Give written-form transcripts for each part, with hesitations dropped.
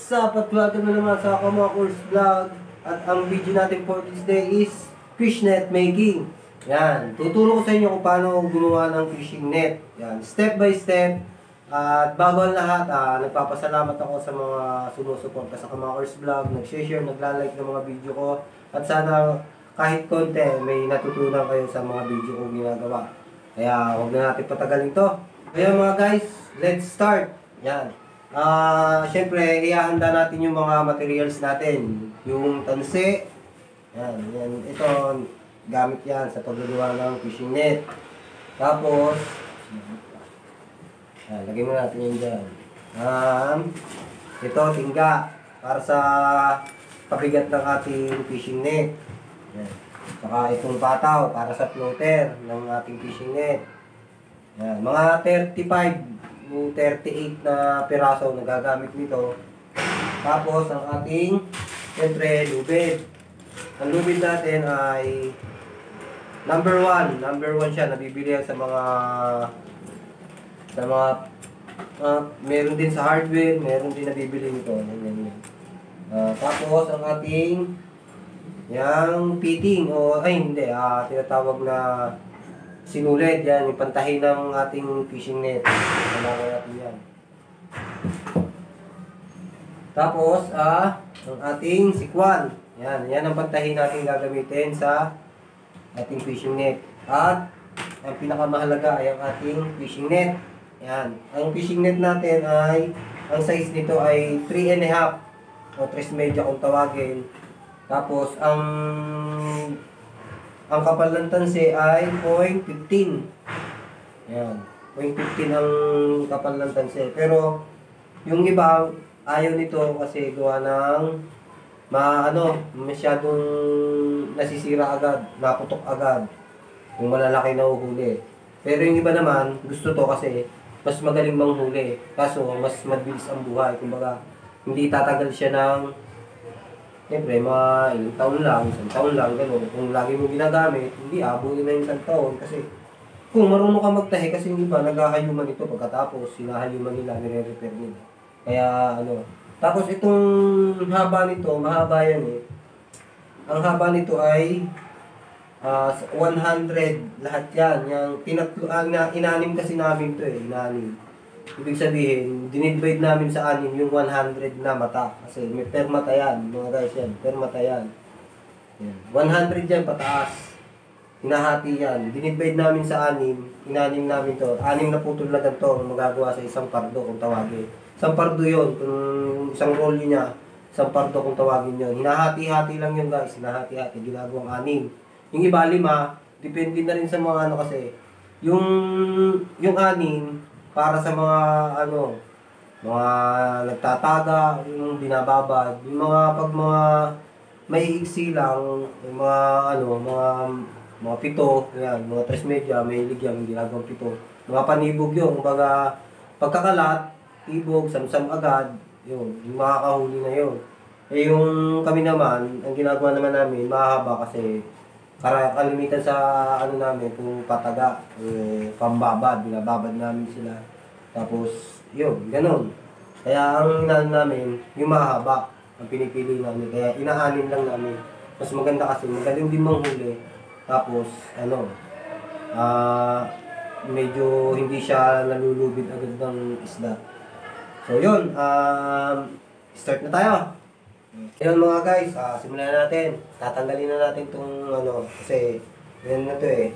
What's up? At welcome na naman sa Kamakurs Vlog. At ang video natin for this day is fish net making. Yan, tuturo ko sa inyo kung paano gumawa ng fishing net. Yan, step by step. At bago ang lahat, nagpapasalamat ako sa mga sumusuporta sa Kamakurs Vlog, nag-share, nagla-like ng mga video ko. At sana kahit konti, may natutunan kayo sa mga video kong ginagawa. Kaya huwag na natin patagalin to. Kaya mga guys, let's start. Yan. Siyempre, ihahanda natin yung mga materials natin. Yung tansi. Yan. Ito, gamit yan sa pagluluwa ng fishing net. Tapos, lagay mo natin yan dyan. Ito, tingga. Para sa pabigat ng ating fishing net. Yan. Saka itong pataw para sa floater ng ating fishing net. Yan. Mga 35 yung 38 na piraso na gagamit nito. Tapos, ang ating, siyempre, lubid. Ang lubid natin ay number 1. Number 1 siya. Nabibili yan sa mga meron din sa hardware, meron din nabibili nito. Tapos, ang ating yung fitting, tinatawag na sinulid, yan, yung pantahi ng ating fishing net. Kailangan natin yan. Tapos, ang ating sikwan. Yan ang pantahi natin gagamitin sa ating fishing net. At, ang pinakamahalaga ay ang ating fishing net. Yan. Ang fishing net natin ay, ang size nito ay 3.5 o 3.5 kung tawagin. Tapos, ang kapal ng tansi ay 0.15. Yan. 0.15 ang kapal ng tansi. Pero, yung iba, ayaw nito kasi gawa ng masyadong nasisira agad, naputok agad. Yung malalaki na uhuli. Pero yung iba naman, gusto to kasi mas magaling manghuli. Kaso, mas mabilis ang buhay. Kumbaga, hindi tatagal siya ng siyempre, mga ilang taon lang, isang taon lang, gano'n. Kung lagi mo ginagamit, hindi abutin na yung isang taon. Kasi kung marunong ka magtahi, kasi yung iba, naghahayuman ito pagkatapos, sinahayuman nila, nire-repair nila. Kaya, Tapos itong haba nito, mahaba yan eh. Ang haba nito ay 100 lahat yan. Yung inanim kasi namin ito eh, inanim. Ibig sabihin, dinivide namin sa anim yung 100 na mata. Kasi may per mata yan, mga guys yan. Per mata yan. 100 yan pataas. Hinahati yan. Dinivide namin sa anim. Inanim namin to. 6 na putol na ganito magagawa sa isang pardo kung tawagin. Isang pardo yun. Kung isang rolyo niya, isang pardo kung tawagin yun. Hinahati-hati lang yun guys. Hinahati-hati. Ginagawang 6. Yung iba 5, depende na rin sa mga kasi. Yung 6, para sa mga mga nagtataga, yung binababad, yung pag mga maiiksi lang, yung mga pito, yan, mga 3 may ligyan, ginagawang pito. Mga panibog yun, kumbaga pagkakalat, ibog, samsam agad, yun, yung makakahuli na yun. Eh yung kami naman, ang ginagawa naman namin, mahaba kasi kalimitan sa namin, kung pataga, pambabad, binababad namin sila. Tapos, yun, ganun. Kaya ang inaan namin, yung mahaba, ang pinipili namin. Kaya inaanin lang namin. Mas maganda kasi, magaling din manghuli. Tapos, medyo hindi siya nalulubid agad ng isda. So, yun, start na tayo. Ayun mga guys, simulan na natin. Tatanggalin na natin itong kasi yan na to eh.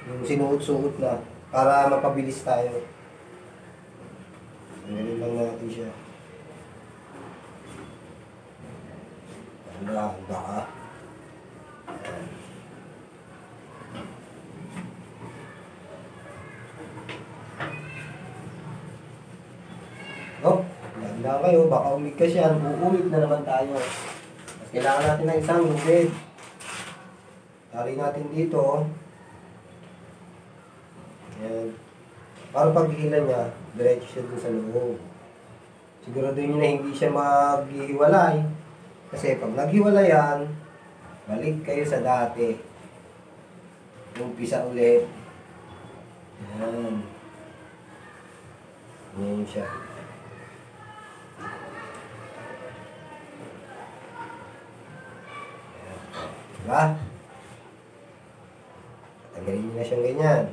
Yung sinuot-suot na para mapabilis tayo. Tanggalin lang natin siya. Baka. Handa kayo, baka umigkas yan, uulit na naman tayo. Mas kailangan natin ng isang lubid. Tali natin dito. Ayan. Para paghihila niya, diretso siya dun sa loob. Siguraduhin niyo na hindi siya maghihiwalay. Kasi pag naghiwalay yan, balik kayo sa dati. Umpisa ulit. Ayan. Ayan siya. Diba? Tanggalin nyo na siyang ganyan.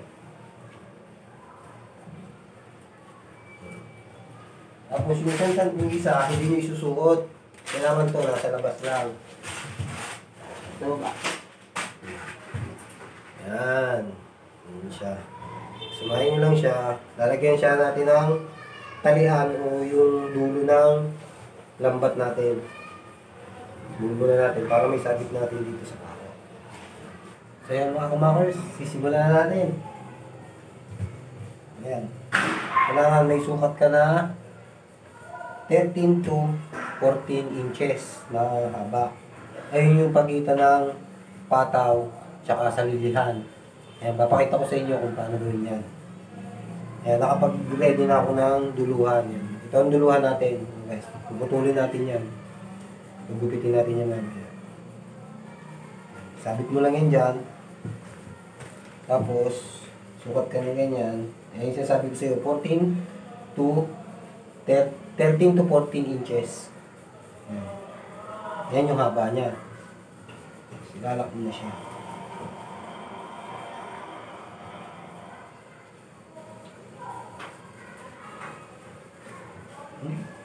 Tapos yung isa, hindi nyo isusuot. Kailangan to, nasa labas lang. Ito ba? Yan. Yan siya. Sumahin nyo lang siya. Lalagyan siya natin ng talian o yung dulo ng lambat natin. Dulo na natin para may sabit natin dito sa pako. So yan mga kumakers, sisimulan na natin. Ayan. Kailangan may sukat ka na 13 to 14 inches na haba. Ayun yung pagitan ng pataw tsaka sa lilihan. Ayan, papakita ko sa inyo kung paano gawin yan. Ayan, nakapag-ready na ako ng duluhan. Yan. Ito ang duluhan natin. Guys, puputulin natin yan. Gugupitin natin yan. Ayan. Sabit mo lang yan dyan. Tapos, sukat ka na ganyan. Ayan yung sinasabi ko sa iyo, 14 to 13 to 14 inches. Ayan. Yan yung haba niya. Silalak mo na siya. Ayan.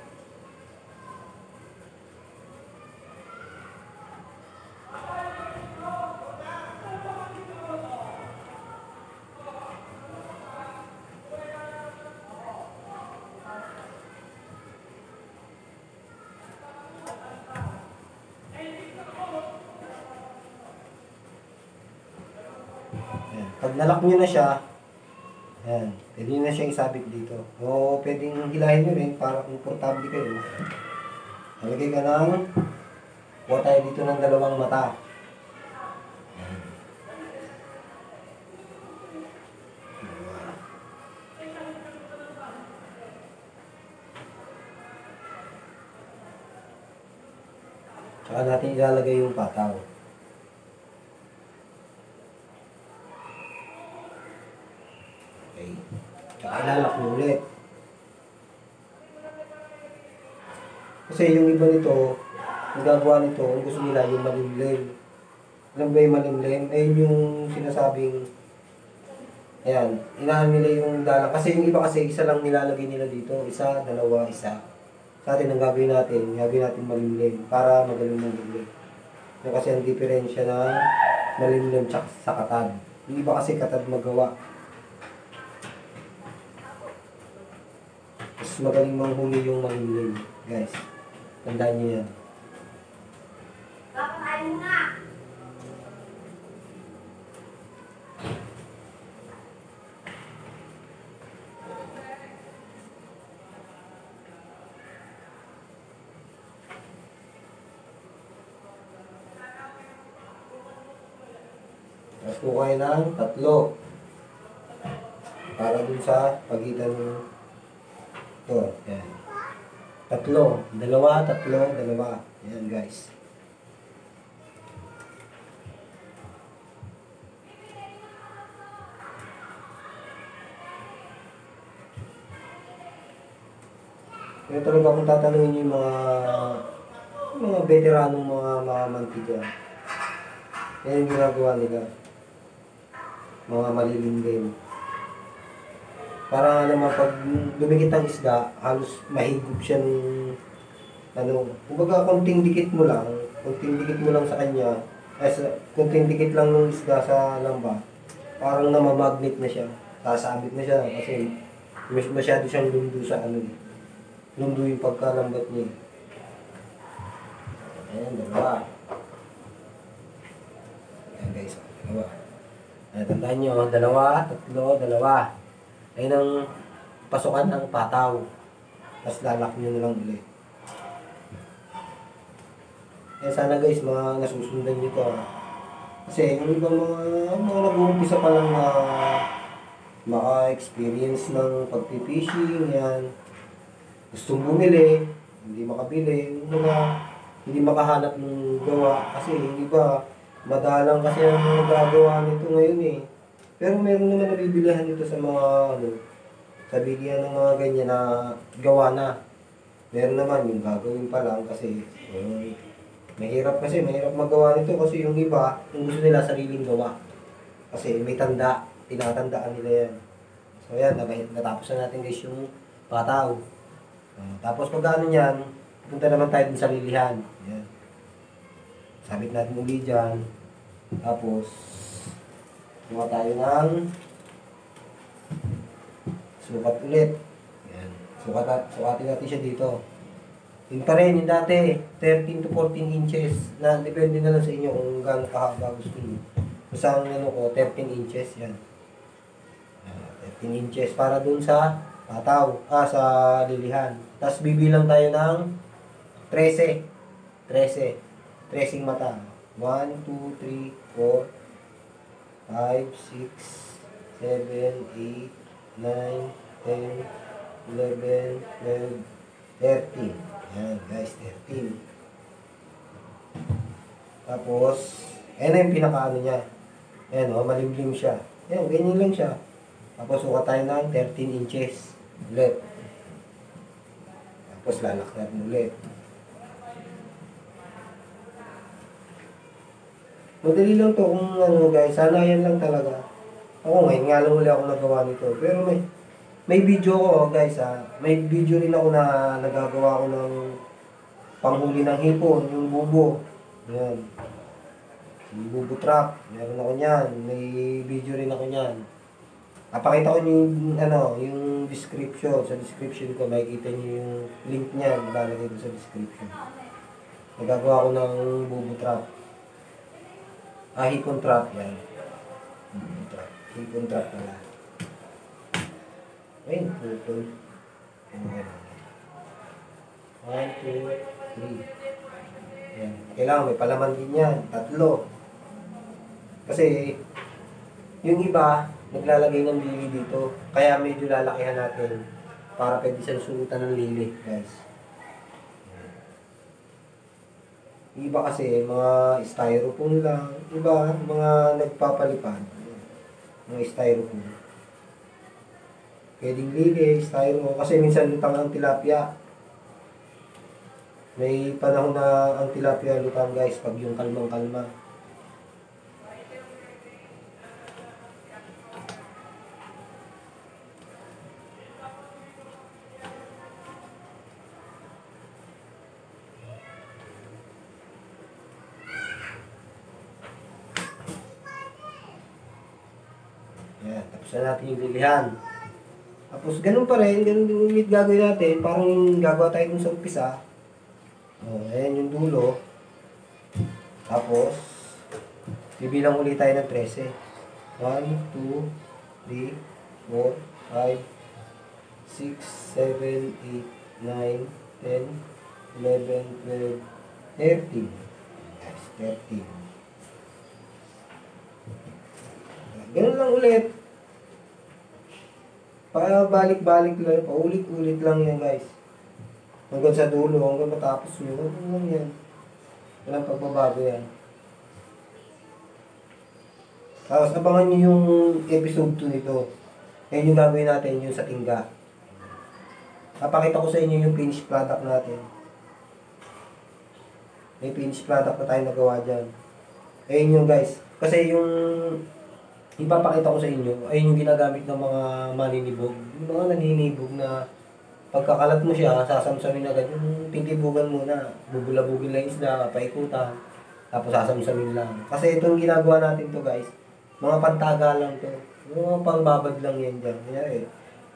Pag nalock nyo na siya, ayan, pwede nyo na siya isabit dito. O pwedeng hilahin nyo rin para komportable kayo. Nalagay ka ng kuha tayo dito ng dalawang mata. Tsaka natin ilalagay yung pataw. Okay. Tsaka ilalak mo ulit. Kasi yung iba nito, yung gagawa nito, kung gusto nila yung malimlim. Alam ba yung malimlim? Ayun yung sinasabing, ayan, inahan nila yung dalang. Kasi yung iba kasi, isa lang nilalagay nila dito. Isa, dalawa, isa. Sa atin, ang gagawin natin malimlim para magaling malimlim. Yung kasi ang diferensya ng malimlim tsaka sa katad. Yung iba kasi katad magawa. Mas magaling manghuli yung malimlim, guys. Tandaan nyo yan. Kakain na! Tapos po kayo ng tatlo. Para dun sa pagitan ng ito. Yan. Tatlo. Dalawa, tatlo, dalawa. Yan guys. Kaya talaga kung tatanungin niyo yung mga veteranong mga mantika. Yan yung ginagawa nila. Mga malilimlim. Para naman pag dumikit ang isda, halos mahigop siya ng kumbaga konting dikit mo lang sa kanya, konting dikit lang ng isda sa lamba, parang namamagnet na siya, sasabit na siya kasi masyado siyang lundo sa lundo yung pagkalambat niya. Ayan, dalawa. Ayan guys, dalawa. Ayan, tandaan nyo, dalawa, tatlo, dalawa. Ayun ang pasukan ng pataw. Tapos lalak nyo na lang ulit. Kaya sana guys, mga nasusundan nyo to. Kasi yung ibang mga nag-uumpisa pa lang na maka-experience ng pagpipishing, yan. Gustong bumili, hindi makabili, hindi makahanap ng gawa. Kasi yung iba, madalang kasi ang nagagawa nito ngayon eh. Pero meron naman nabibilihan dito sa mga sa bilihan ng mga ganyan na gawa na. Meron naman yung gagawin pa lang kasi mahirap magawa nito kasi yung iba, yung gusto nila sariling gawa. Kasi may tanda, tinatandaan nila yan. So yan, natapos na natin guys yung pataw. Tapos pag ano yan, punta naman tayo dun sa lilihan. Yan. Sabit natin uli dyan. Tapos, kuha tayo ng sukat ulit. Yan. Sukatin natin siya dito. Yun pa rin, yung dati, 13 to 14 inches. Na, depende na lang sa inyo kung gaano kahaba gusto nyo. Basta ang ano ko, 13 inches. Yan. 13 inches para dun sa pataw. Sa lilihan. Tapos bibilang tayo ng 13. 13. 13 mata. 1, 2, 3, 4, 5, 6, 7, 8, 9, 10, 11, 12, 13. Yan guys, 13. Tapos, ayan na yung pinakaano niya. Ayan o, malimlim siya. Ayan, ganyan lang siya. Tapos, suka tayo ng 13 inches. Ulit. Tapos, lalakad mo ulit. Madali lang to kung ano guys, sanayan lang talaga. Ako ngayon nga lang uli ako nagawa nito. Pero may video ko guys ha. May video rin ako na nagagawa ko ng panghuli ng hipon, yung bubo. Yan. Yung bubo trap. Meron ako niyan. May video rin ako niyan. Napakita ko yung ano, yung description. Sa description ko makikita niyo yung link niya, ilalagay ko sa description. Nagagawa ko ng bubo trap. Hipon trap yan. Hipon trap pala. Ayun, putol. 1, 2, 3. Yan. Kailangan may palaman din yan. 3. Kasi, yung iba, naglalagay ng lili dito. Kaya medyo lalakihan natin para pwede siyang suotan ng lili, guys. Iba kasi, mga styrofoam lang. Iba, mga nagpapalipad. Mga styrofoam. Pwedeng lili, styrofoam. Kasi minsan lutang ang tilapia. May panahon na ang tilapia lutang guys, pag yung kalmang-kalma. Yan, tapos na natin yung lilihan. Tapos ganun pa rin, ganun din ulit gagawin natin. Parang gagawa tayo dun sa umpisa. Ayan yung dulo. Tapos, bibilang ulit tayo ng 13. 1, 2, 3, 4, 5, 6, 7, 8, 9, 10, 11, 12, 13. Yes, 13. Ganun lang ulit. Balik-balik lang. Paulit-ulit lang yan guys. Hanggang sa dulo, hanggang matapos nyo. Ganun lang yan. Walang pagbabago yan. Tapos abangan nyo yung episode 2 nito. Yan yung gagawin natin, yung sa tingga. Napakita ko sa inyo yung finished product natin. May finished product na tayo nagawa dyan. Ayun yung guys. Kasi yung ipapakita ko sa inyo, ayun yung ginagamit ng mga maninibog. Yung mga naninibog na pagkakalat mo siya, sasamsamin agad yung tintibugan muna. Bubulabugin lang yung isda, paikutan. Tapos sasamsamin lang. Kasi itong ginagawa natin to guys, mga pantaga lang to. Mga pangbabad lang yan dyan. Kaya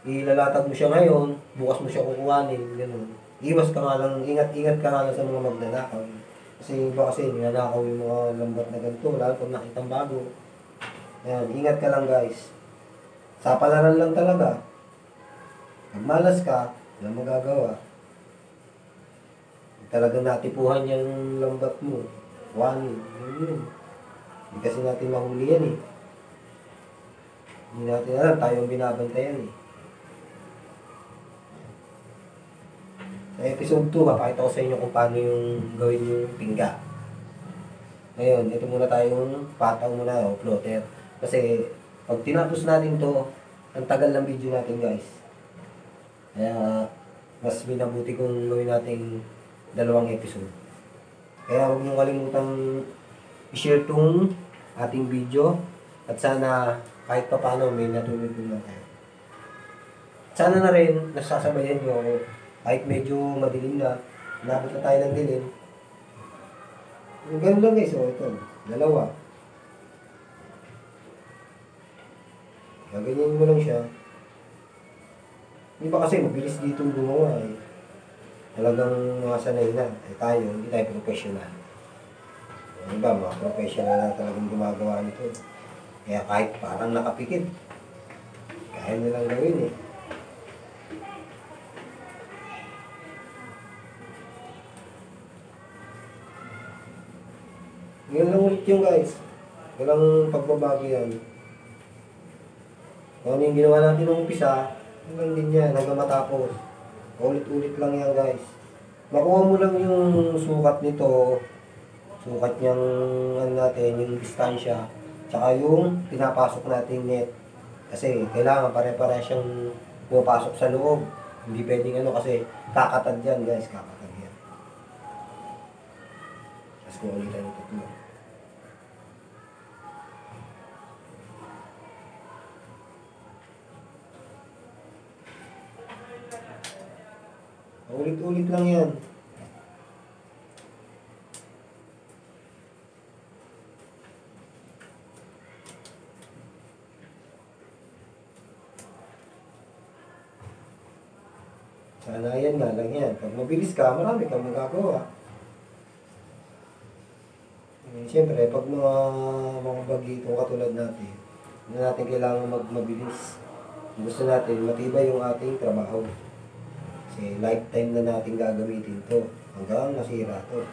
ilalatag mo siya ngayon, bukas mo siya kukuhanin, gano'n. Iwas ka nga lang, ingat-ingat ka nga lang sa mga magnanakaw. Kasi iba kasi, ninanakaw yung mga lambat na ganito, lalo kung nakitang bago. Ayan, ingat ka lang guys. Sa palaran lang talaga. Pag malas ka, wala magagawa. Talagang natipuhan yung lambat mo. Yun. Hindi kasi natin mahuli yan eh. Hindi natin alam, tayong binabantayan eh. Sa episode 2, papakita ko sa inyo kung paano yung gawin yung tingga. Ngayon, ito muna tayong pataw muna o floater. Kasi pag tinapos natin to, ang tagal ng video natin guys. Kaya mas minabuti kung gawin natin 2 episode. Kaya huwag niyong kalimutang i-share tong ating video at sana kahit pa paano may natulog-tulog kayo. Sana na rin nasasabayan niyo ako kahit medyo madilim na, nabot na tayo ng dilim. Ganun lang guys, ito, dalawa. Gaganyan mo lang siya. Hindi ba kasi mabilis dito gumawa eh. Talagang mga sanay na. Eh tayo, hindi tayo professional. Yung iba, mga professional na talagang gumagawa nito. Kaya kahit parang nakapikit, kaya nilang gawin eh. Ngayon lang ulit yung guys. Walang pagbabago yan. Kung ano yung ginawa natin nung umpisa, hanggang din yan, hanggang matapos. Ulit-ulit lang yan guys. Makuha mo lang yung sukat nito, sukat niyang ano natin, yung distansya, tsaka yung pinapasok nating net. Kasi kailangan pare-pare siyang pumapasok sa loob. Hindi pwedeng ano kasi kakatad yan guys, kakatad yan. Tapos kung ulitan yung tatlo. Ulit-ulit lang yan. Sana yan nga lang yan. Pag mabilis ka, marami kang magagawa. Siyempre, pag mga bagito katulad natin, hindi natin kailangan mabilis. Gusto natin, matibay yung ating trabaho. Kasi lifetime na natin gagamitin to hanggang masira to.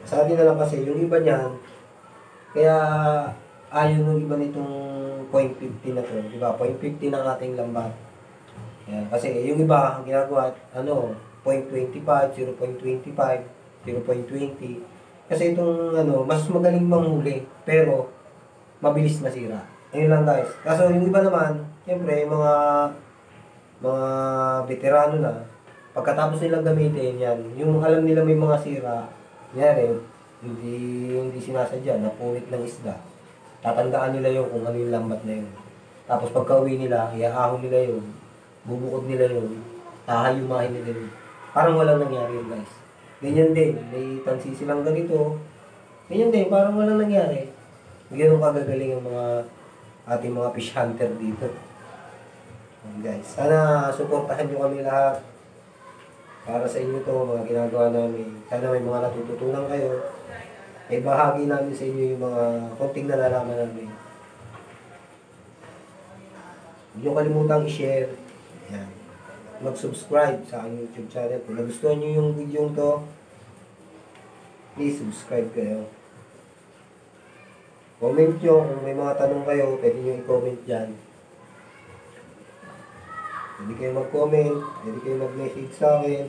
Sa atin na lang kasi, yung iba niyan, kaya ayaw ng iba nitong 0.50 na to. Diba? 0.50 ng ating lambat. Yan. Kasi yung iba, ang ginagawa, 0.25, 0.25, 0.20. Kasi itong mas magaling manghuli, pero mabilis masira. Ayun lang guys. Kaso yung iba naman, siyempre, mga veterano na, pagkatapos nilang gamitin yan, yung alam nila may mga sira, nangyari, hindi sinasadya, napunit ng isda. Tatandaan nila yung kung ano yung lambat na yun. Tapos pagka-uwi nila, iaahon nila yun, bubukod nila yun, hahayumahin nila yun. Parang walang nangyari yun guys. Ganyan din, may tansi silang ganito. Ganyan din, parang walang nangyari. Ganyan kagagaling ang ating mga fish hunter dito. Guys, sana suportahan nyo kami lahat. Para sa inyo to, mga ginagawa namin. Sana may mga natututunan kayo. Ay bahagi namin sa inyo yung mga konting nalalaman namin. Huwag nyo kalimutang i-share. Ayan. Mag-subscribe sa aking YouTube channel. Kung nagustuhan nyo yung video to, please subscribe kayo. Comment nyo kung may mga tanong kayo, pwede nyo i-comment dyan. Pwede kayo mag-comment, pwede kayo mag-message sa akin.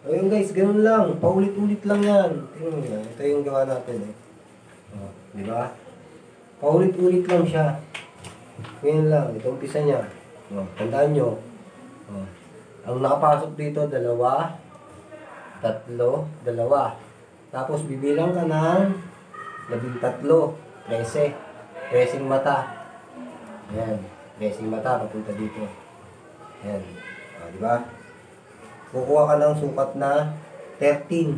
Ayun guys, ganun lang. Paulit-ulit lang yan. Tingnan nyo, ito yung gawa natin eh. Di ba? Paulit-ulit lang siya. Ngayon lang, ito umpisa niya. Tandaan nyo. Ang nakapasok dito, 2, 3, 2. Tapos bibilang ka ng 13, 13. 13 mata. Ayan. 13 mata, papunta dito. Ayan. Diba? Kukuha ka ng sukat na 13.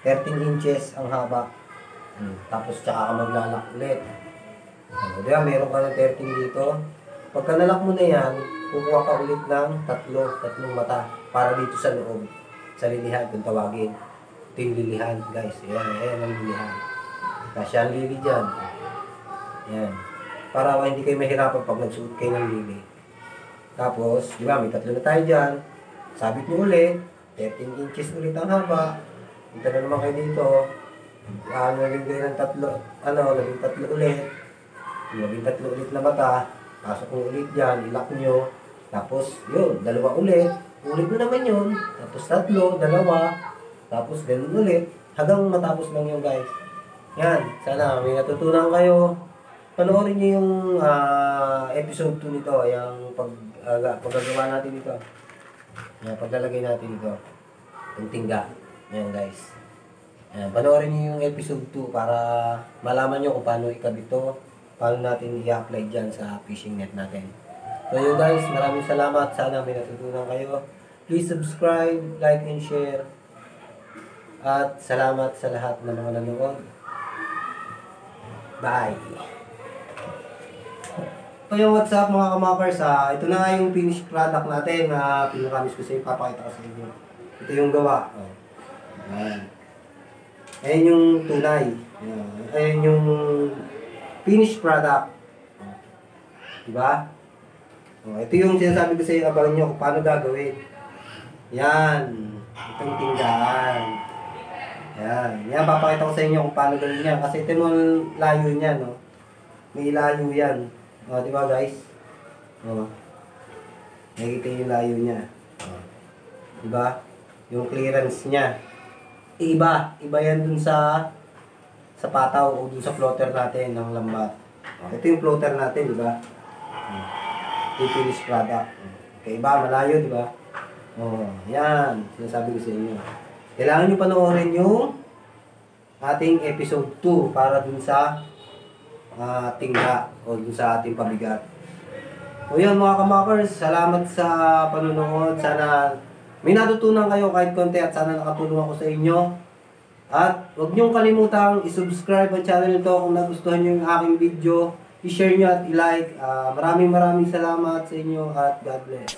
13 inches ang haba. Tapos tsaka ka maglalak ulit. Diba, meron ka ng 13 dito. Pagka nalak mo na yan, kukuha ka ulit ng 3 mata para dito sa loob. Sa lilihan, kung tawagin. Ito yung lilihan, guys. Ayan ang lilihan. Kasi ang lili dyan. Ayan. Para hindi kayo mahirapan pag nagsuot kayo ng lili. Tapos, di ba, may 3 na tayo dyan. Sabit nyo ulit. 13 inches ulit ang haba. Dito na naman kayo dito. Naging kayo ng 3 ulit. 13 ulit na mata. Pasok mo ulit dyan, ilak nyo. Tapos, yun, 2 ulit. Ulit mo naman yun. Tapos 3, 2, tapos ganun ulit. Hanggang matapos lang yun guys. Yan, sana may natutunan kayo. Panoorin niyo yung episode 2 nito, yung paggagawa natin ito. Yan, paglalagay natin ito. Yung tingga. Yan guys. Yan, panoorin niyo yung episode 2 para malaman niyo kung paano ikabit ito. Paano natin i-apply dyan sa fishing net natin. So yun guys, maraming salamat. Sana may natutunan kayo. Please subscribe, like, and share. At salamat sa lahat ng mga nanonood. Bye! So yung what's up mga kamakers, ito na nga yung finished product natin na pinakamis ko sa inyo, papakita ko sa inyo. Ito yung gawa. Ayan. Ayan yung tunay. Ayan yung finished product. Diba? Ito yung sinasabi ko sa inyo, abangan nyo kung paano gagawin. Yan. Itong tinggaan. Yan. Yan, papakita ko sa inyo kung paano gawin yan. Kasi ito yung layo niya, no? May layo yan. Diba guys? Nakikita yung layo niya. Diba? Yung clearance niya. Iba. Iba yan dun sa pataw o dun sa floater natin ng lambat. Ito yung floater natin, diba? Ito yung finished product. Okay, iba, malayo, diba? Yan. Sinasabi ko sa inyo. Kailangan nyo panoorin yung ating episode 2 para dun sa tingga o dun sa ating pabigat. O yun mga kamakers, salamat sa panonood. Sana may natutunan kayo kahit konti at sana nakatulong ako sa inyo. At huwag niyong kalimutang i-subscribe ang channel nito kung nagustuhan niyo yung aking video. I-share niyo at i-like. Maraming salamat sa inyo at God bless.